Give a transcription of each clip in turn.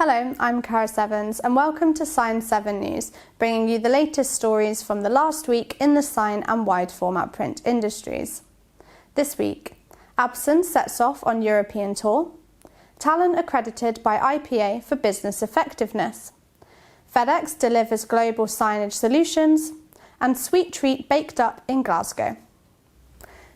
Hello, I'm Cara Sevens and welcome to Sign 7 News, bringing you the latest stories from the last week in the sign and wide format print industries. This week, Absen sets off on European tour, Talon accredited by IPA for business effectiveness, FedEx delivers global signage solutions, and sweet treat baked up in Glasgow.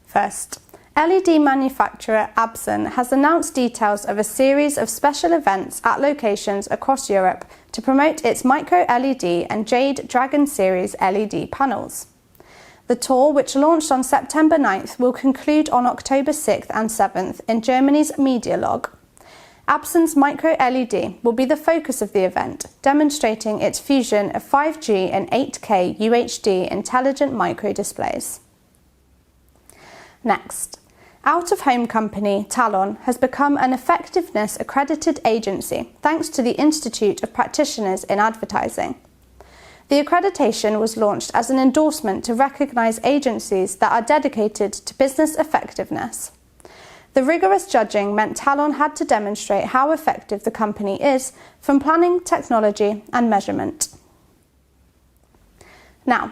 First, LED manufacturer Absen has announced details of a series of special events at locations across Europe to promote its micro LED and Jade Dragon series LED panels. The tour, which launched on September 9th, will conclude on October 6th and 7th in Germany's Media Log. Absen's micro LED will be the focus of the event, demonstrating its fusion of 5G and 8K UHD intelligent micro displays. Next, out-of-home company Talon has become an effectiveness accredited agency thanks to the Institute of Practitioners in Advertising. The accreditation was launched as an endorsement to recognise agencies that are dedicated to business effectiveness. The rigorous judging meant Talon had to demonstrate how effective the company is from planning, technology and measurement. Now,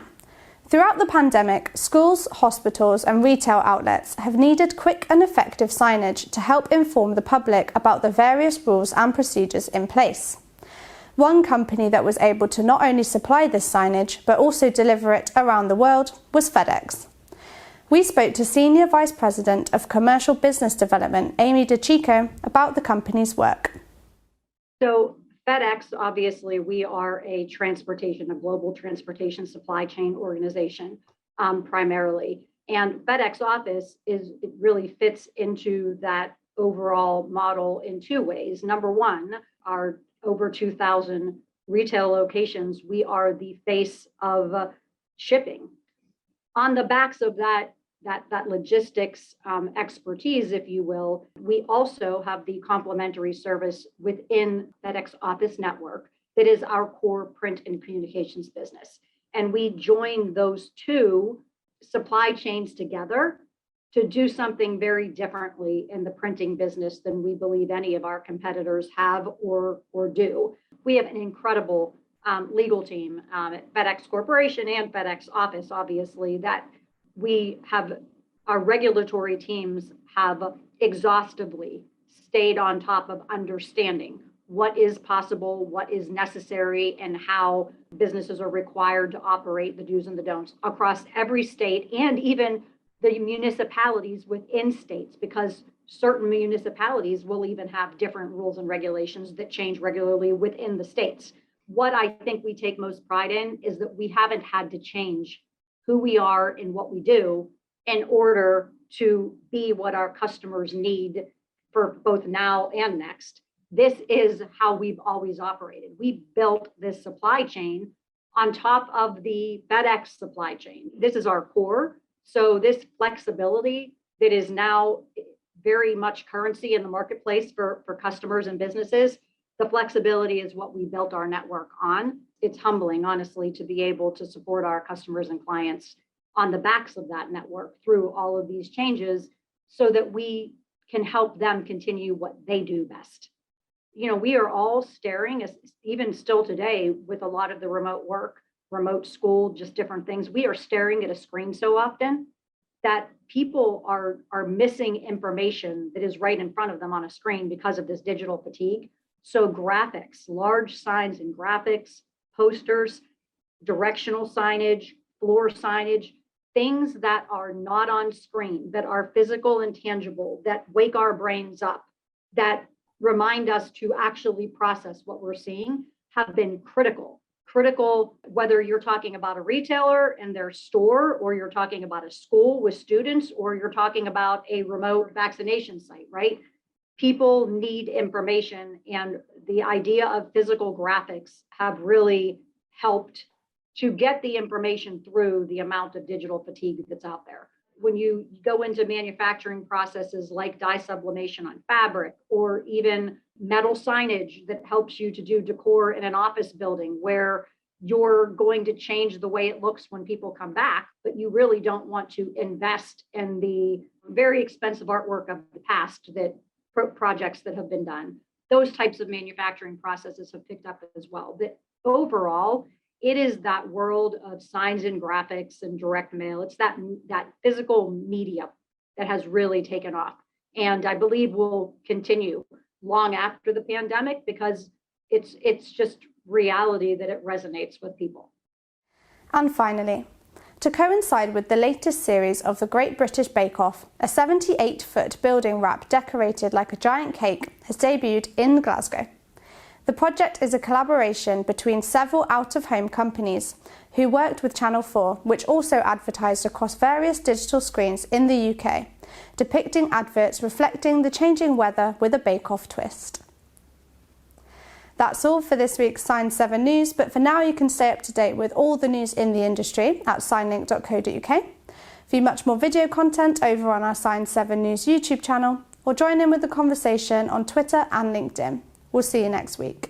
throughout the pandemic, schools, hospitals and retail outlets have needed quick and effective signage to help inform the public about the various rules and procedures in place. One company that was able to not only supply this signage but also deliver it around the world was FedEx. We spoke to Senior Vice President of Commercial Business Development, Amy DeChico, about the company's work. So FedEx, obviously, we are a global transportation supply chain organization, primarily. And FedEx Office it really fits into that overall model in two ways. Number one, our over 2,000 retail locations, we are the face of shipping. On the backs of that logistics expertise, if you will, we also have the complementary service within FedEx Office Network that is our core print and communications business. And we join those two supply chains together to do something very differently in the printing business than we believe any of our competitors have or do. We have an incredible legal team at FedEx Corporation and FedEx Office, obviously, that our regulatory teams have exhaustively stayed on top of understanding what is possible, what is necessary, and how businesses are required to operate, the do's and the don'ts across every state and even the municipalities within states, because certain municipalities will even have different rules and regulations that change regularly within the states. What I think we take most pride in is that we haven't had to change who we are and what we do in order to be what our customers need for both now and next. This is how we've always operated. We built this supply chain on top of the FedEx supply chain. This is our core. So this flexibility that is now very much currency in the marketplace for customers and businesses, the flexibility is what we built our network on. It's humbling, honestly, to be able to support our customers and clients on the backs of that network through all of these changes so that we can help them continue what they do best. We are all staring, even still today, with a lot of the remote work, remote school, just different things. We are staring at a screen so often that people are missing information that is right in front of them on a screen because of this digital fatigue. So graphics, large signs and graphics, posters, directional signage, floor signage, things that are not on screen, that are physical and tangible, that wake our brains up, that remind us to actually process what we're seeing, have been critical. Critical, whether you're talking about a retailer and their store, or you're talking about a school with students, or you're talking about a remote vaccination site, right? People need information, and the idea of physical graphics have really helped to get the information through the amount of digital fatigue that's out there. When you go into manufacturing processes like dye sublimation on fabric, or even metal signage that helps you to do decor in an office building where you're going to change the way it looks when people come back, but you really don't want to invest in the very expensive artwork of the past that projects that have been done. those types of manufacturing processes have picked up as well. But overall, it is that world of signs and graphics and direct mail. It's that physical media that has really taken off. And I believe will continue long after the pandemic because it's just reality that it resonates with people. And finally, to coincide with the latest series of the Great British Bake Off, a 78-foot building wrap decorated like a giant cake has debuted in Glasgow. The project is a collaboration between several out-of-home companies who worked with Channel 4, which also advertised across various digital screens in the UK, depicting adverts reflecting the changing weather with a bake-off twist. That's all for this week's Sign 7 News, but for now you can stay up to date with all the news in the industry at signlink.co.uk. View much more video content over on our Sign 7 News YouTube channel, or join in with the conversation on Twitter and LinkedIn. We'll see you next week.